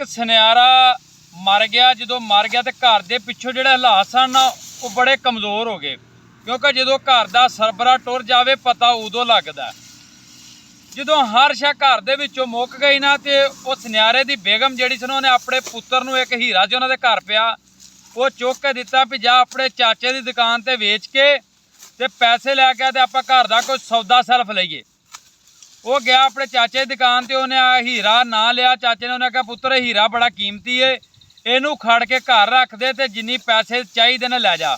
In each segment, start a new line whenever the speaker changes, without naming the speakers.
ਸੁਨਿਆਰਾ ਮਰ ਗਿਆ। ਜਦੋਂ ਮਰ ਗਿਆ ਤੇ ਘਰ ਦੇ ਪਿੱਛੋਂ ਜਿਹੜੇ ਹਾਲਾਤ ਸਨ ਉਹ ਬੜੇ ਕਮਜ਼ੋਰ ਹੋ ਗਏ, ਕਿਉਂਕਿ ਜਦੋਂ ਘਰ ਦਾ ਸਰਬਰਾ ਟੁਰ ਜਾਵੇ ਪਤਾ ਉਦੋਂ ਲੱਗਦਾ। ਜਦੋਂ ਹਰ ਸ਼ੈ ਘਰ ਦੇ ਵਿੱਚੋਂ ਮੁੱਕ ਗਈ ਨਾ ਤੇ ਉਹ ਸੁਨਿਆਰੇ ਦੀ ਬੇਗਮ ਜਿਹੜੀ ਸੀ ਉਹਨੇ ਆਪਣੇ ਪੁੱਤਰ ਨੂੰ ਇੱਕ ਹੀਰਾ ਜੋ ਉਹਨਾਂ ਦੇ ਘਰ ਪਿਆ ਉਹ ਚੁੱਕ ਕੇ ਦਿੱਤਾ ਵੀ ਜਾ ਆਪਣੇ ਚਾਚੇ ਦੀ ਦੁਕਾਨ ਤੇ ਵੇਚ ਕੇ ਤੇ ਪੈਸੇ ਲੈ ਕੇ ਤੇ ਆਪਾਂ ਘਰ ਦਾ ਕੋਈ ਸੌਦਾ ਸੈਲਫ ਲਈਏ। ਉਹ ਗਿਆ ਆਪਣੇ ਚਾਚੇ ਦੀ ਦੁਕਾਨ ਤੇ ਉਹਨੇ ਆ ਹੀਰਾ ਨਾ ਲਿਆ। ਚਾਚੇ ਨੇ ਉਹਨੇ ਕਿਹਾ ਪੁੱਤਰ ਇਹ ਹੀਰਾ ਬੜਾ ਕੀਮਤੀ ਏ, ਇਹਨੂੰ ਖੜ ਕੇ ਘਰ ਰੱਖ ਦੇ ਤੇ ਜਿੰਨੀ ਪੈਸੇ ਚਾਹੀਦੇ ਨੇ ਲੈ ਜਾ।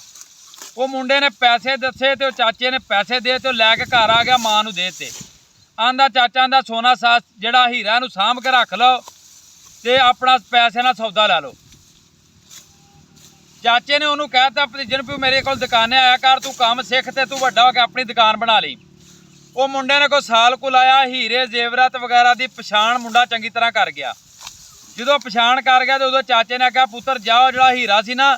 ਉਹ ਮੁੰਡੇ ਨੇ ਪੈਸੇ ਦੱਸੇ ਤੇ ਉਹ ਚਾਚੇ ਨੇ ਪੈਸੇ ਦੇ ਤੇ ਉਹ ਲੈ ਕੇ ਘਰ ਆ ਗਿਆ, ਮਾਂ ਨੂੰ ਦੇ ਤੇ ਆਂਦਾ ਚਾਚਾ ਦਾ ਸੋਨਾ ਸਾਸ ਜਿਹੜਾ ਹੀਰਾ ਨੂੰ ਸਾਂਭ ਕੇ ਰੱਖ ਲਓ ਤੇ ਆਪਣਾ ਪੈਸੇ ਨਾਲ ਸੌਦਾ ਲੈ ਲਓ। ਚਾਚੇ ਨੇ ਉਹਨੂੰ ਕਹਿਤਾ ਭਤੀਜੇ ਨੂੰ ਮੇਰੇ ਕੋਲ ਦੁਕਾਨੇ ਆਇਆ ਕਰ, ਤੂੰ ਕੰਮ ਸਿੱਖ ਤੇ ਤੂੰ ਵੱਡਾ ਹੋ ਕੇ ਆਪਣੀ ਦੁਕਾਨ ਬਣਾ ਲਈ। ਉਹ ਮੁੰਡੇ ਨੇ ਕੋਈ ਸਾਲ ਕੁ ਲਾਇਆ, ਹੀਰੇ ਜ਼ੇਵਰਾਤ ਵਗੈਰਾ ਦੀ ਪਛਾਣ ਮੁੰਡਾ ਚੰਗੀ ਤਰ੍ਹਾਂ ਕਰ ਗਿਆ। ਜਦੋਂ ਪਛਾਣ ਕਰ ਗਿਆ ਤੇ ਉਦੋਂ ਚਾਚੇ ਨੇ ਕਿਹਾ ਪੁੱਤਰ ਜਾਓ ਜਿਹੜਾ ਹੀਰਾ ਸੀ ਨਾ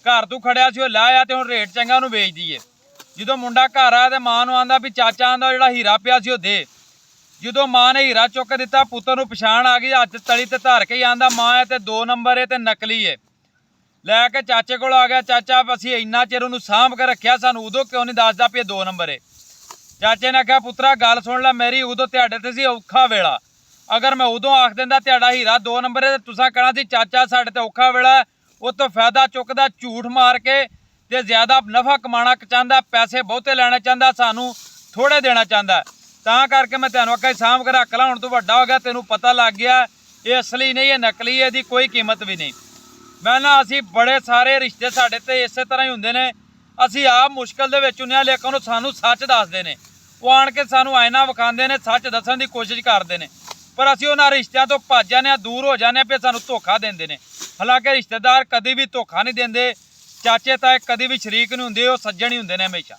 ਘਰ ਤੂੰ ਖੜਿਆ ਸੀ ਉਹ ਲੈ ਆ ਤੇ ਹੁਣ ਰੇਟ ਚੰਗਾ ਉਹਨੂੰ ਵੇਚ ਦਈਏ। ਜਦੋਂ ਮੁੰਡਾ ਘਰ ਆਇਆ ਤੇ ਮਾਂ ਨੂੰ ਆਂਦਾ ਵੀ ਚਾਚਾ ਆਂਦਾ ਜਿਹੜਾ ਹੀਰਾ ਪਿਆ ਸੀ ਉਹ ਦੇ। ਜਦੋਂ ਮਾਂ ਨੇ ਹੀਰਾ ਚੁੱਕ ਦਿੱਤਾ ਪੁੱਤਰ ਨੂੰ ਪਛਾਣ ਆ ਗਈ, ਹੱਥ ਤਲੀ ਤੇ ਧਰ ਕੇ ਆਂਦਾ ਮਾਂ ਇਹ ਤੇ 2 ਨੰਬਰ ਏ ਤੇ ਨਕਲੀ ਏ। ਲੈ ਕੇ ਚਾਚੇ ਕੋਲ ਆ ਗਿਆ, ਚਾਚਾ ਅਸੀਂ ਇੰਨਾ ਚਿਰ ਉਹਨੂੰ ਸਾਂਭ ਕੇ ਰੱਖਿਆ, ਸਾਨੂੰ ਉਦੋਂ ਕਿਉਂ ਨਹੀਂ ਦੱਸਦਾ ਵੀ ਇਹ 2 ਨੰਬਰ ਏ। ਚਾਚੇ ਨੇ ਕਿਹਾ ਪੁੱਤਰਾ ਗੱਲ ਸੁਣ ਲੈ ਮੇਰੀ, ਉਦੋਂ ਤੁਹਾਡੇ ਤੇ ਸੀ ਔਖਾ ਵੇਲਾ, ਅਗਰ ਮੈਂ ਉਦੋਂ ਆਖ ਦਿੰਦਾ ਤੁਹਾਡਾ ਹੀਰਾ 2 ਨੰਬਰ ਏ ਤੇ ਤੁਸੀਂ ਕਹਿਣਾ ਸੀ ਚਾਚਾ ਸਾਡੇ ਤੇ ਔਖਾ ਵੇਲਾ, ਉਹ ਤੋਂ ਫਾਇਦਾ ਚੁੱਕਦਾ ਝੂਠ ਮਾਰ ਕੇ ਤੇ ਜ਼ਿਆਦਾ ਨਫਾ ਕਮਾਉਣਾ ਚਾਹੁੰਦਾ, ਪੈਸੇ ਬਹੁਤੇ ਲੈਣਾ ਚਾਹੁੰਦਾ, ਸਾਨੂੰ ਥੋੜੇ ਦੇਣਾ ਚਾਹੁੰਦਾ। ਤਾਂ ਕਰਕੇ ਮੈਂ ਤੁਹਾਨੂੰ ਆਖਿਆ ਸਾਂਭ ਕੇ ਰੱਖ ਲਾ, ਹੁਣ ਤੂੰ ਵੱਡਾ ਹੋ ਗਿਆ ਤੈਨੂੰ ਪਤਾ ਲੱਗ ਗਿਆ ਇਹ ਅਸਲੀ ਨਹੀਂ ਇਹ ਨਕਲੀ, ਇਹਦੀ ਕੋਈ ਕੀਮਤ ਵੀ ਨਹੀਂ। ਮੈਂ ਨਾ ਅਸੀਂ ਬੜੇ ਸਾਰੇ ਰਿਸ਼ਤੇ ਸਾਡੇ ਤੇ ਇਸੇ ਤਰ੍ਹਾਂ ਹੀ ਹੁੰਦੇ ਨੇ, ਅਸੀਂ ਆਪ ਮੁਸ਼ਕਿਲ ਦੇ ਵਿੱਚ ਹੁੰਦੇ ਹਾਂ ਲੇਕਿਨ ਉਹ ਸਾਨੂੰ ਸੱਚ ਦੱਸਦੇ ਨੇ। ਉਹ ਆਣ ਕੇ ਸਾਨੂੰ ਆਇਨਾ ਵਿਖਾਉਂਦੇ ਨੇ, ਸੱਚ ਦੱਸਣ ਦੀ ਕੋਸ਼ਿਸ਼ ਕਰਦੇ ਨੇ, ਪਰ ਅਸੀਂ ਉਹਨਾਂ ਰਿਸ਼ਤਿਆਂ ਤੋਂ ਭੱਜ ਜਾਂਦੇ ਹਾਂ, ਦੂਰ ਹੋ ਜਾਂਦੇ ਹਾਂ ਵੀ ਸਾਨੂੰ ਧੋਖਾ ਦਿੰਦੇ ਨੇ। ਹਾਲਾਂਕਿ ਰਿਸ਼ਤੇਦਾਰ ਕਦੀ ਵੀ ਧੋਖਾ ਨਹੀਂ ਦਿੰਦੇ, ਚਾਚੇ ਤਾਏ ਕਦੀ ਵੀ ਸ਼ਰੀਕ ਨਹੀਂ ਹੁੰਦੇ, ਉਹ ਸੱਜਣ ਹੀ ਹੁੰਦੇ ਨੇ ਹਮੇਸ਼ਾ।